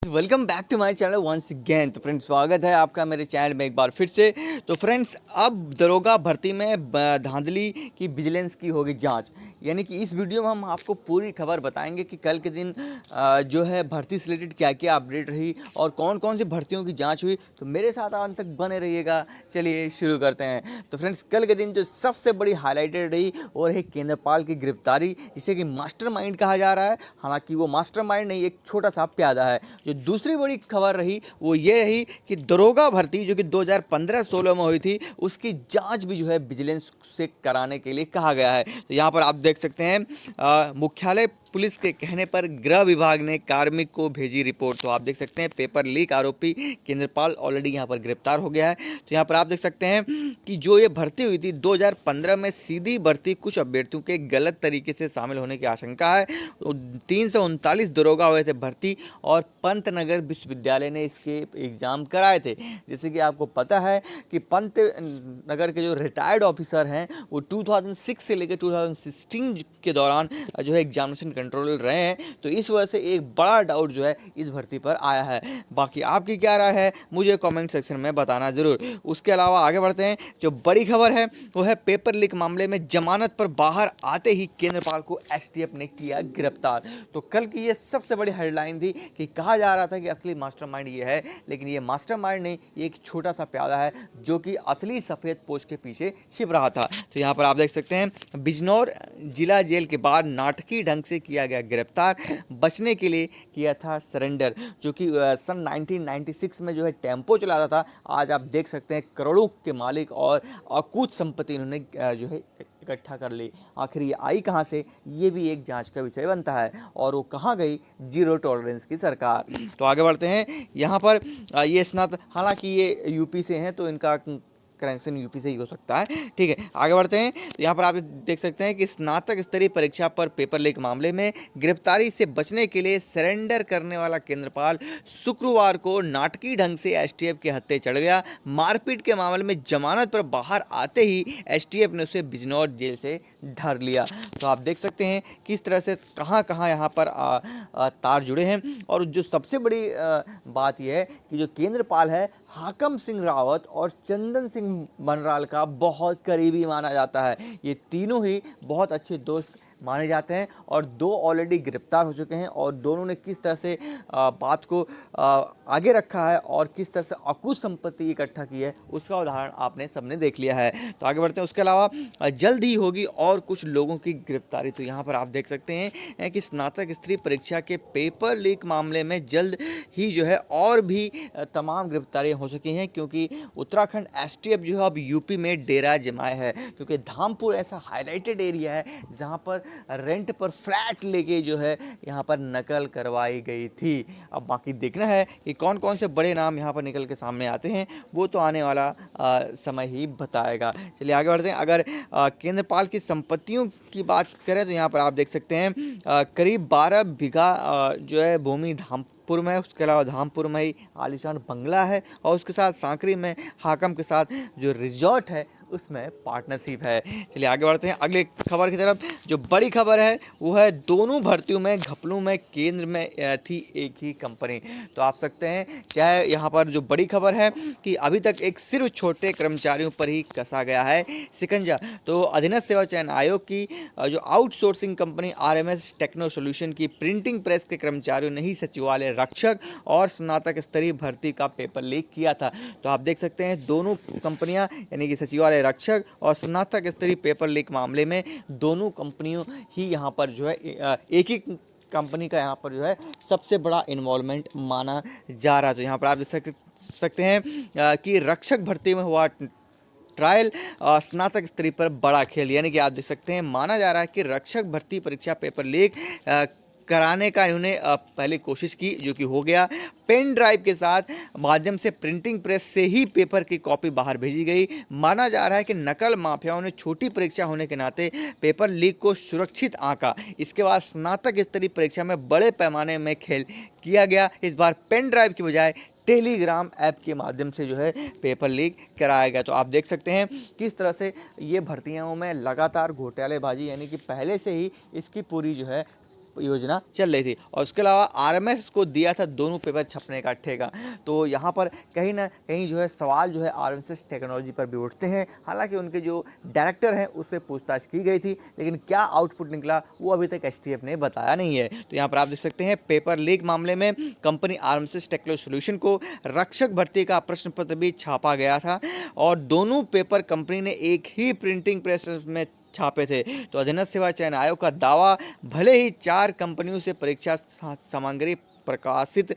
Welcome back to my channel once again. तो friends, स्वागत है आपका मेरे चैनल में एक बार फिर से। तो फ्रेंड्स, अब दरोगा भर्ती में धांधली की विजिलेंस की होगी जांच। यानी कि इस वीडियो में हम आपको पूरी खबर बताएंगे कि कल के दिन जो है भर्ती से रिलेटेड क्या क्या अपडेट रही और कौन कौन सी भर्तियों की जाँच हुई। तो मेरे साथ अंत तक बने रहिएगा। चलिए शुरू करते हैं। तो फ्रेंड्स, कल के दिन जो सबसे बड़ी हाईलाइटेड रही वो रही केंद्रपाल की गिरफ्तारी, जिसे कि मास्टरमाइंड कहा जा रहा है। हालांकि वो मास्टरमाइंड नहीं, एक छोटा सा प्यादा है। जो दूसरी बड़ी खबर रही वो ये रही कि दरोगा भर्ती जो कि 2015-16 में हुई थी, उसकी जांच भी जो है विजिलेंस से कराने के लिए कहा गया है। तो यहाँ पर आप देख सकते हैं मुख्यालय पुलिस के कहने पर गृह विभाग ने कार्मिक को भेजी रिपोर्ट। तो आप देख सकते हैं पेपर लीक आरोपी केंद्रपाल ऑलरेडी यहाँ पर गिरफ्तार हो गया है। तो यहाँ पर आप देख सकते हैं कि जो ये भर्ती हुई थी 2015 में, सीधी भर्ती, कुछ अभ्यर्थियों के गलत तरीके से शामिल होने की आशंका है। 339 दरोगा हुए थे भर्ती और पंतनगर विश्वविद्यालय ने इसके एग्ज़ाम कराए थे। जैसे कि आपको पता है कि पंतनगर के जो रिटायर्ड ऑफिसर हैं वो 2006 से लेकर 2016 के दौरान जो है एग्जामिनेशन कंट्रोलर रहे हैं। तो इस वजह से एक बड़ा डाउट जो है इस भर्ती पर आया है। बाकी आपकी क्या राय है मुझे कमेंट सेक्शन में बताना ज़रूर। उसके अलावा आगे बढ़ते हैं। जो बड़ी खबर है वो है पेपर लीक मामले में जमानत पर बाहर आते ही केंद्रपाल को एसटीएफ ने किया गिरफ्तार। तो कल की ये सबसे बड़ी हेडलाइन थी कि कहा जा रहा था कि असली मास्टरमाइंड ये है, लेकिन ये मास्टरमाइंड नहीं, ये एक छोटा सा प्यादा है जो कि असली सफ़ेद पोश के पीछे छिप रहा था। तो यहाँ पर आप देख सकते हैं बिजनौर जिला जेल के बाहर नाटकीय ढंग से किया गया गिरफ्तार, बचने के लिए किया था सरेंडर। जो कि सन 1996 में जो है टेम्पो चलाता था। आज आप देख सकते हैं करोड़ों के मालिक और अकूत संपत्ति इन्होंने जो है इकट्ठा कर ली। आखिर ये आई कहाँ से, ये भी एक जांच का विषय बनता है। और वो कहाँ गई जीरो टॉलरेंस की सरकार। तो आगे बढ़ते हैं। यहाँ पर ये स्नातक, हालांकि ये यूपी से हैं तो इनका कनेक्शन यूपी से ही हो सकता है। ठीक है, आगे बढ़ते हैं। तो यहाँ पर आप देख सकते हैं कि स्नातक स्तरीय परीक्षा पर पेपर लीक मामले में गिरफ्तारी से बचने के लिए सरेंडर करने वाला केंद्रपाल शुक्रवार को नाटकीय ढंग से एसटीएफ के हत्थे चढ़ गया। मारपीट के मामले में जमानत पर बाहर आते ही एसटीएफ ने उसे बिजनौर जेल से धर लिया। तो आप देख सकते हैं किस तरह से कहाँ कहाँ यहाँ पर तार जुड़े हैं। और जो सबसे बड़ी बात यह है कि जो केंद्रपाल है हाकम सिंह रावत और चंदन सिंह बनराल का बहुत करीबी माना जाता है। ये तीनों ही बहुत अच्छे दोस्त माने जाते हैं और दो ऑलरेडी गिरफ्तार हो चुके हैं। और दोनों ने किस तरह से बात को आगे रखा है और किस तरह से अकुत संपत्ति इकट्ठा की है, उसका उदाहरण आपने सबने देख लिया है। तो आगे बढ़ते हैं। उसके अलावा जल्द ही होगी और कुछ लोगों की गिरफ्तारी। तो यहाँ पर आप देख सकते हैं कि स्नातक स्तरीय परीक्षा के पेपर लीक मामले में जल्द ही जो है और भी तमाम गिरफ्तारियाँ हो सकी हैं, क्योंकि उत्तराखंड एसटीएफ जो है अब यूपी में डेरा जमाए है। क्योंकि धामपुर ऐसा हाईलाइटेड एरिया है जहाँ पर रेंट पर फ्लैट लेके जो है यहाँ पर नकल करवाई गई थी। अब बाकी देखना है कि कौन कौन से बड़े नाम यहाँ पर निकल के सामने आते हैं, वो तो आने वाला समय ही बताएगा। चलिए आगे बढ़ते हैं। अगर केंद्रपाल की संपत्तियों की बात करें तो यहाँ पर आप देख सकते हैं करीब 12 बीघा जो है भूमि धामपुर में है। उसके अलावा धामपुर में ही आलीशान बंगला है और उसके साथ सांकरी में हाकम के साथ जो रिजॉर्ट है उसमें पार्टनरशिप है। चलिए आगे बढ़ते हैं अगले खबर की तरफ। जो बड़ी खबर है वो है दोनों भर्तियों में घपलों में केंद्र में थी एक ही कंपनी। तो आप सकते हैं चाहे यहाँ पर जो बड़ी खबर है कि अभी तक एक सिर्फ छोटे कर्मचारियों पर ही कसा गया है शिकंजा। तो अधीनस्थ सेवा चयन आयोग की जो outsourcing company RMS techno solution की प्रिंटिंग प्रेस के कर्मचारियों ने ही सचिवालय रक्षक और स्नातक स्तरीय भर्ती का पेपर लीक किया था। तो आप देख सकते हैं दोनों कंपनियां यानी कि सचिवालय रक्षक और स्नातक स्तरीय पेपर लीक मामले में दोनों कंपनियों ही यहाँ पर जो है एक ही कंपनी का यहाँ पर जो है सबसे बड़ा इन्वॉल्वमेंट माना जा रहा है। तो यहाँ पर आप देख सकते हैं कि रक्षक भर्ती में हुआ ट्रायल स्नातक स्तरीय पर बड़ा खेल, यानी कि आप देख सकते हैं माना जा रहा है कि रक्षक भर्ती परीक्षा पेपर लीक कराने का इन्होंने पहले कोशिश की, जो कि हो गया। पेन ड्राइव के साथ माध्यम से प्रिंटिंग प्रेस से ही पेपर की कॉपी बाहर भेजी गई। माना जा रहा है कि नकल माफियाओं ने छोटी परीक्षा होने के नाते पेपर लीक को सुरक्षित आंका। इसके बाद स्नातक स्तरीय परीक्षा में बड़े पैमाने में खेल किया गया। इस बार पेन ड्राइव की बजाय टेलीग्राम ऐप के माध्यम से जो है पेपर लीक कराया गया। तो आप देख सकते हैं किस तरह से ये भर्तियों में लगातार घोटालेबाजी, यानी कि पहले से ही इसकी पूरी जो है योजना चल रही थी। और उसके अलावा आरएमएस को दिया था दोनों पेपर छपने का ठेका। तो यहाँ पर कहीं ना कहीं जो है सवाल जो है आरएमएस टेक्नोलॉजी पर भी उठते हैं। हालांकि उनके जो डायरेक्टर हैं उससे पूछताछ की गई थी, लेकिन क्या आउटपुट निकला वो अभी तक एसटीएफ ने बताया नहीं है। तो यहाँ पर आप देख सकते हैं पेपर लीक मामले में कंपनी आरएमएस टेक्नोलॉजी सॉल्यूशन को रक्षक भर्ती का प्रश्न पत्र भी छापा गया था और दोनों पेपर कंपनी ने एक ही प्रिंटिंग प्रेस में छापे थे। तो अधीनस्थ सेवा चयन आयोग का दावा, भले ही 4 कंपनियों से परीक्षा सामग्री प्रकाशित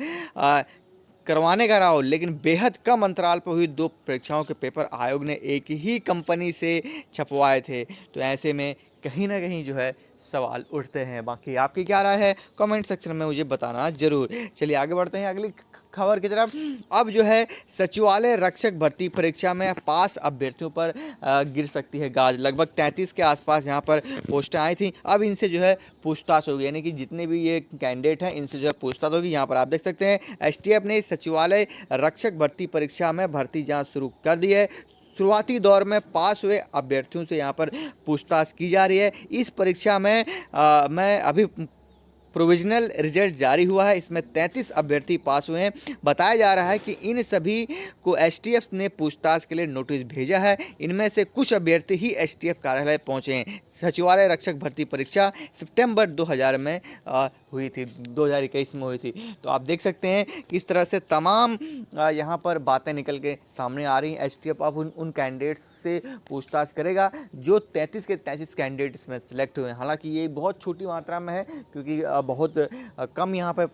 करवाने का रहा हो, लेकिन बेहद कम अंतराल पर हुई 2 परीक्षाओं के पेपर आयोग ने एक ही कंपनी से छपवाए थे। तो ऐसे में कहीं ना कहीं जो है सवाल उठते हैं। बाकी आपकी क्या राय है कमेंट सेक्शन में मुझे बताना जरूर। चलिए आगे बढ़ते हैं अगली खबर की तरफ। अब जो है सचिवालय रक्षक भर्ती परीक्षा में पास अभ्यर्थियों पर गिर सकती है गाज। लगभग 33 के आसपास यहाँ पर पोस्टें आई थी। अब इनसे जो है पूछताछ होगी, यानी कि जितने भी ये कैंडिडेट हैं इनसे जो है पूछताछ होगी। यहाँ पर आप देख सकते हैं एसटीएफ ने सचिवालय रक्षक भर्ती परीक्षा में भर्ती जाँच शुरू कर दी है। शुरुआती दौर में पास हुए अभ्यर्थियों से यहाँ पर पूछताछ की जा रही है। इस परीक्षा में अभी प्रोविजनल रिजल्ट जारी हुआ है। इसमें 33 अभ्यर्थी पास हुए हैं। बताया जा रहा है कि इन सभी को एसटीएफ ने पूछताछ के लिए नोटिस भेजा है। इनमें से कुछ अभ्यर्थी ही एसटीएफ कार्यालय पहुंचे हैं। सचिवालय रक्षक भर्ती परीक्षा सितंबर 2000 में हुई थी, 2021 में हुई थी। तो आप देख सकते हैं किस तरह से तमाम यहाँ पर बातें निकल के सामने आ रही हैं। एसटीएफ अब उन कैंडिडेट्स से पूछताछ करेगा जो 33 के 33 कैंडिडेट इसमें सिलेक्ट हुए हैं। हालांकि ये बहुत छोटी मात्रा में है, क्योंकि बहुत कम यहाँ पे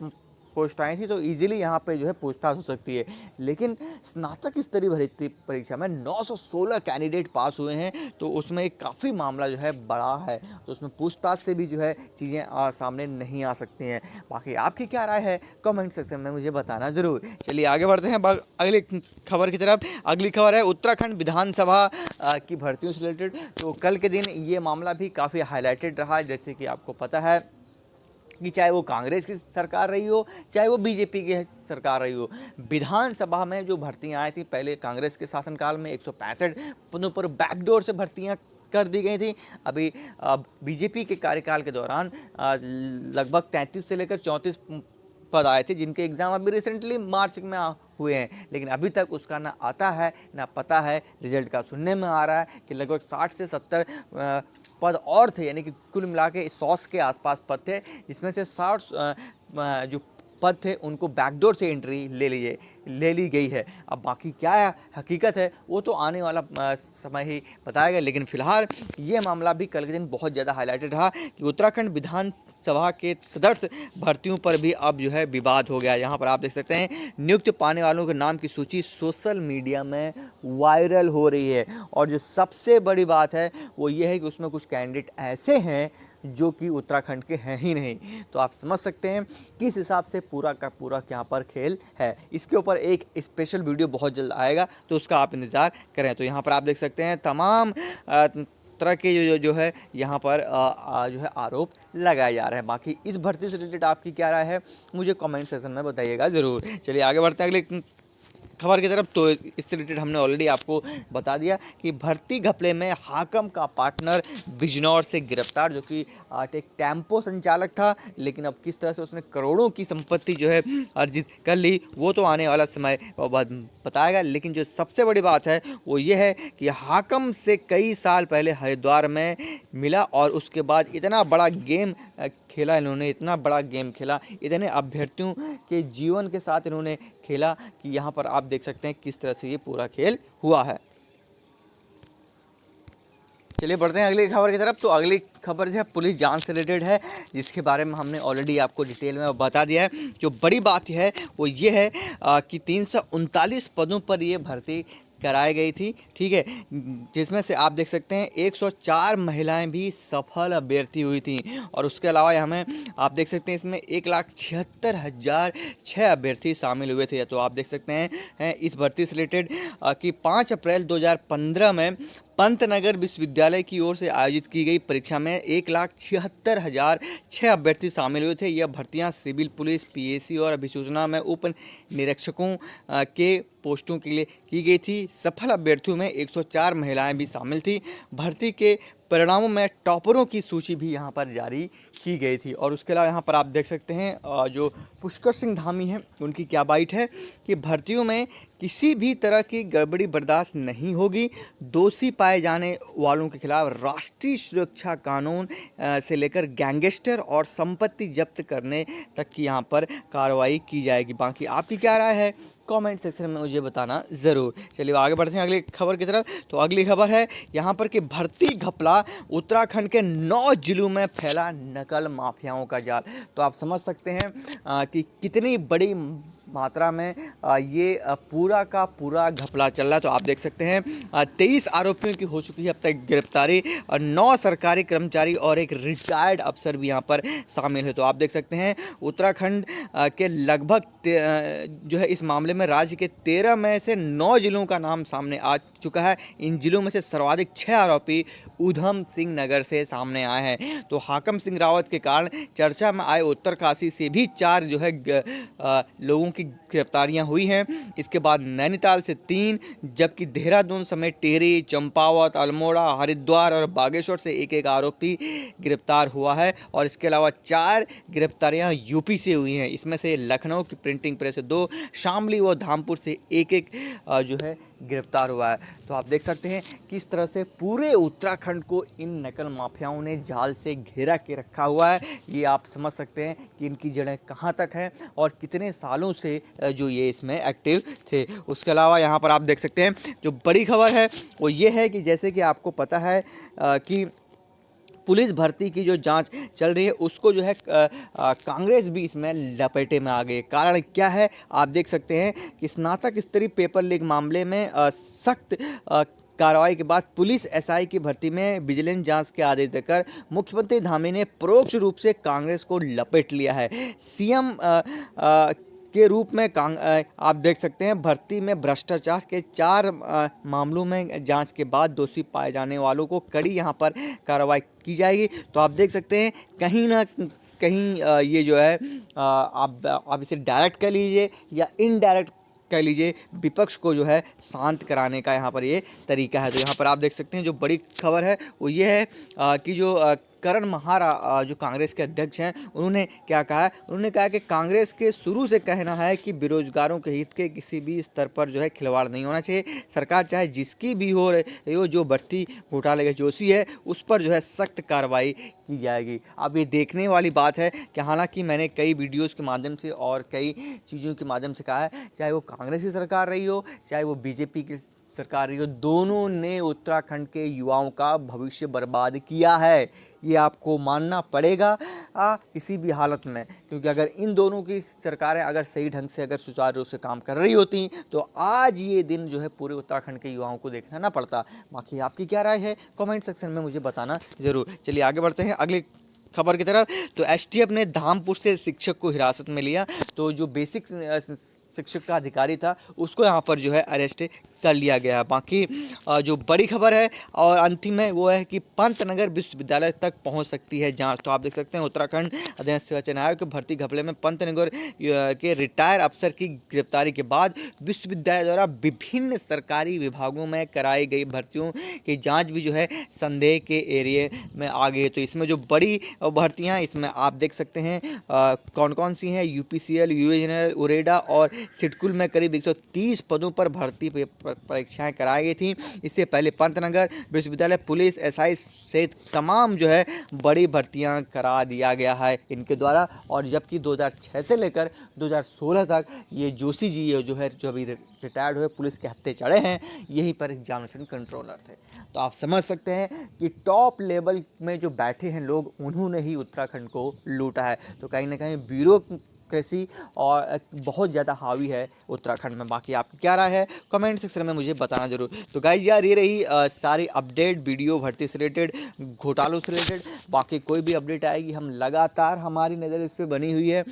पोस्ट आई थी, तो इजीली यहाँ पे जो है पूछताछ हो सकती है। लेकिन स्नातक स्तरीय भर्ती परीक्षा में 916 कैंडिडेट पास हुए हैं, तो उसमें एक काफ़ी मामला जो है बड़ा है। तो उसमें पूछताछ से भी जो है चीज़ें सामने नहीं आ सकती हैं। बाकी आपकी क्या राय है कमेंट सेक्शन में मुझे बताना ज़रूर। चलिए आगे बढ़ते हैं अगली खबर की तरफ। अगली खबर है उत्तराखंड विधानसभा की भर्तियों से रिलेटेड। तो कल के दिन ये मामला भी काफ़ी हाईलाइटेड रहा, जैसे कि आपको पता है कि चाहे वो कांग्रेस की सरकार रही हो, चाहे वो बीजेपी की सरकार रही हो, विधानसभा में जो भर्तियां आई थी पहले कांग्रेस के शासनकाल में 165 पदों पर बैकडोर से भर्तियां कर दी गई थी। अभी बीजेपी के कार्यकाल के दौरान लगभग 33 से लेकर 34 पद आए थे, जिनके एग्ज़ाम अभी रिसेंटली मार्च में हुए हैं। लेकिन अभी तक उसका ना आता है ना पता है रिजल्ट का। सुनने में आ रहा है कि लगभग 60 से 70 पद और थे, यानी कि कुल मिला के 100 के आसपास पद थे, जिसमें से 60 जो पद थे उनको बैकडोर से एंट्री ले ली गई है। अब बाकी क्या हकीकत है वो तो आने वाला समय ही बताएगा। लेकिन फिलहाल ये मामला भी कल के दिन बहुत ज़्यादा हाईलाइटेड रहा कि उत्तराखंड विधानसभा के तदर्थ भर्तियों पर भी अब जो है विवाद हो गया। यहाँ पर आप देख सकते हैं नियुक्त पाने वालों के नाम की सूची सोशल मीडिया में वायरल हो रही है। और जो सबसे बड़ी बात है वो ये है कि उसमें कुछ कैंडिडेट ऐसे हैं जो कि उत्तराखंड के हैं ही नहीं। तो आप समझ सकते हैं किस हिसाब से पूरा का पूरा यहाँ पर खेल है। इसके ऊपर एक स्पेशल वीडियो बहुत जल्द आएगा, तो उसका आप इंतज़ार करें। तो यहाँ पर आप देख सकते हैं तमाम तरह के जो है यहाँ पर जो है आरोप लगाए जा रहे हैं। बाकी इस भर्ती से रिलेटेड आपकी क्या राय है मुझे कमेंट सेक्शन में बताइएगा ज़रूर। चलिए आगे बढ़ते हैं अगले खबर की तरफ। तो इससे रिलेटेड हमने ऑलरेडी आपको बता दिया कि भर्ती घपले में हाकम का पार्टनर बिजनौर से गिरफ्तार, जो कि एक टेम्पो संचालक था। लेकिन अब किस तरह से उसने करोड़ों की संपत्ति जो है अर्जित कर ली वो तो आने वाला समय बाद बताएगा। लेकिन जो सबसे बड़ी बात है वो ये है कि हाकम से कई साल पहले हरिद्वार में मिला और उसके बाद इतना बड़ा गेम खेला इन्होंने, इतना बड़ा गेम खेला, इतने अभ्यर्थियों के जीवन के साथ इन्होंने खेला कि यहाँ पर आप देख सकते हैं किस तरह से ये पूरा खेल हुआ है। चलिए बढ़ते हैं अगली खबर की तरफ। तो अगली खबर जो है पुलिस जांच से रिलेटेड है, जिसके बारे में हमने ऑलरेडी आपको डिटेल में बता दिया है। जो बड़ी बात है वो ये है कि 339 पदों पर ये भर्ती कराई गई थी, ठीक है, जिसमें से आप देख सकते हैं 104 महिलाएं भी सफल अभ्यर्थी हुई थी। और उसके अलावा हमें आप देख सकते हैं इसमें 1,76,006 अभ्यर्थी शामिल हुए थे। तो आप देख सकते हैं इस भर्ती से रिलेटेड कि 5 अप्रैल 2015 में पंतनगर विश्वविद्यालय की ओर से आयोजित की गई परीक्षा में 1,76,006 अभ्यर्थी शामिल हुए थे। यह भर्तियां सिविल पुलिस, पीएसी और अभिसूचना में उप निरीक्षकों के पोस्टों के लिए की गई थी। सफल अभ्यर्थियों में 104 महिलाएं भी शामिल थी। भर्ती के परिणामों में टॉपरों की सूची भी यहाँ पर जारी की गई थी। और उसके अलावा यहाँ पर आप देख सकते हैं जो पुष्कर सिंह धामी हैं उनकी क्या बाइट है कि भर्तियों में किसी भी तरह की गड़बड़ी बर्दाश्त नहीं होगी। दोषी पाए जाने वालों के खिलाफ राष्ट्रीय सुरक्षा कानून से लेकर गैंगस्टर और संपत्ति जब्त करने तक की यहाँ पर कार्रवाई की जाएगी। बाकी आपकी क्या राय है कमेंट सेक्शन में मुझे बताना ज़रूर। चलिए आगे बढ़ते हैं अगली खबर की तरफ। तो अगली खबर है यहाँ पर कि भर्ती घपला, उत्तराखंड के 9 जिलों में फैला नकल माफियाओं का जाल। तो आप समझ सकते हैं कि कितनी बड़ी मात्रा में ये पूरा का पूरा घपला चल रहा है। तो आप देख सकते हैं 23 आरोपियों की हो चुकी है अब तक गिरफ्तारी और 9 सरकारी कर्मचारी और एक रिटायर्ड अफसर भी यहाँ पर शामिल है। तो आप देख सकते हैं उत्तराखंड के लगभग जो है इस मामले में राज्य के 13 में से 9 जिलों का नाम सामने आ चुका है। इन जिलों में से सर्वाधिक 6 आरोपी ऊधम सिंह नगर से सामने आए हैं। तो हाकम सिंह रावत के कारण चर्चा में आए उत्तरकाशी से भी 4 जो है लोगों की गिरफ्तारियां हुई हैं। इसके बाद नैनीताल से 3, जबकि देहरादून समेत टिहरी, चंपावत, अल्मोड़ा, हरिद्वार और बागेश्वर से एक आरोपी गिरफ्तार हुआ है। और इसके अलावा 4 गिरफ्तारियां यूपी से हुई हैं। इसमें से लखनऊ की प्रिंटिंग प्रेस से 2, शामली व धामपुर से एक जो है गिरफ्तार हुआ है। तो आप देख सकते हैं किस तरह से पूरे उत्तराखंड को इन नकल माफियाओं ने जाल से घेरा के रखा हुआ है। ये आप समझ सकते हैं कि इनकी जड़ें कहाँ तक हैं और कितने सालों से जो ये इसमें एक्टिव थे। उसके अलावा यहाँ पर आप देख सकते हैं जो बड़ी खबर है वो ये है कि जैसे कि आपको पता है कि पुलिस भर्ती की जो जांच चल रही है उसको जो है कांग्रेस भी इसमें लपेटे में आ गई। कारण क्या है आप देख सकते हैं कि स्नातक स्तरीय पेपर लीक मामले में सख्त कार्रवाई के बाद पुलिस एसआई की भर्ती में विजिलेंस जांच के आदेश देकर मुख्यमंत्री धामी ने परोक्ष रूप से कांग्रेस को लपेट लिया है। सीएम के रूप में आप देख सकते हैं भर्ती में भ्रष्टाचार के 4 मामलों में जांच के बाद दोषी पाए जाने वालों को कड़ी यहां पर कार्रवाई की जाएगी। तो आप देख सकते हैं कहीं ना कहीं ये जो है आप इसे डायरेक्ट कर लीजिए या इनडायरेक्ट कह लीजिए विपक्ष को जो है शांत कराने का यहाँ पर ये तरीका है। तो यहाँ पर आप देख सकते हैं जो बड़ी खबर है वो ये है कि जो करण महारा जो कांग्रेस के अध्यक्ष हैं उन्होंने क्या कहा है। उन्होंने कहा कि कांग्रेस के शुरू से कहना है कि बेरोजगारों के हित के किसी भी स्तर पर जो है खिलवाड़ नहीं होना चाहिए। सरकार चाहे जिसकी भी हो रही हो, जो भर्ती घोटाले के दोषी है उस पर जो है सख्त कार्रवाई की जाएगी। अब ये देखने वाली बात है कि हालांकि मैंने कई वीडियोस के माध्यम से और कई चीज़ों के माध्यम से कहा है, चाहे वो कांग्रेस की सरकार रही हो चाहे वो बीजेपी की सरकार रही हो, दोनों ने उत्तराखंड के युवाओं का भविष्य बर्बाद किया है। ये आपको मानना पड़ेगा किसी भी हालत में, क्योंकि अगर इन दोनों की सरकारें अगर सही ढंग से अगर सुचारू रूप से काम कर रही होती तो आज ये दिन जो है पूरे उत्तराखंड के युवाओं को देखना ना पड़ता। बाकी आपकी क्या राय है कमेंट सेक्शन में मुझे बताना ज़रूर। चलिए आगे बढ़ते हैं अगली खबर की तरफ। तो एसटीएफ ने धामपुर से शिक्षक को हिरासत में लिया। तो जो बेसिक शिक्षक का अधिकारी था उसको यहाँ पर जो है अरेस्ट कर लिया गया। बाकी जो बड़ी खबर है और अंतिम है वो है कि पंतनगर विश्वविद्यालय तक पहुंच सकती है जांच। तो आप देख सकते हैं उत्तराखंड अधीनस्थ निर्वाचन आयोग के भर्ती घपले में पंतनगर के रिटायर अफसर की गिरफ्तारी के बाद विश्वविद्यालय द्वारा विभिन्न सरकारी विभागों में कराई गई भर्तियों की जाँच भी जो है संदेह के एरिए में आ गई। तो इसमें जो बड़ी भर्तियाँ इसमें आप देख सकते हैं कौन कौन सी हैं। यूपीसीएल, यूएनएल, उरेडा और सिडकुल में करीब 130 पदों पर भर्ती परीक्षाएं कराई गई थी। इससे पहले पंतनगर विश्वविद्यालय पुलिस एसआई सहित तमाम जो है बड़ी भर्तियां करा दिया गया है इनके द्वारा। और जबकि 2006 से लेकर 2016 तक ये जोशी जी जो अभी रिटायर्ड हुए पुलिस के हत्थे चढ़े हैं, यहीं पर एग्जामिनेशन कंट्रोलर थे। तो आप समझ सकते हैं कि टॉप लेवल में जो बैठे हैं लोग उन्होंने ही उत्तराखंड को लूटा है। तो कहीं ना कहीं ब्यूरोक्रेसी और बहुत ज़्यादा हावी है उत्तराखंड में। बाकी आपकी क्या राय है कमेंट सेक्शन में मुझे बताना जरूर। तो गाइज यार ये रही सारी अपडेट वीडियो भर्ती से रिलेटेड, घोटालों से रिलेटेड। बाकी कोई भी अपडेट आएगी हम लगातार हमारी नज़र इस पर बनी हुई है।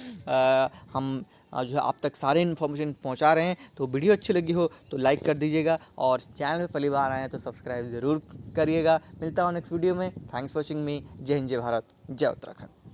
हम जो है आप तक सारे इन्फॉर्मेशन पहुंचा रहे हैं। तो वीडियो अच्छी लगी हो तो लाइक कर दीजिएगा और चैनल में पहली बार आए हैं तो सब्सक्राइब ज़रूर करिएगा। मिलता हूँ नेक्स्ट वीडियो में। थैंक्स फॉर वॉचिंग मी। जय हिंद, जय भारत, जय उत्तराखंड।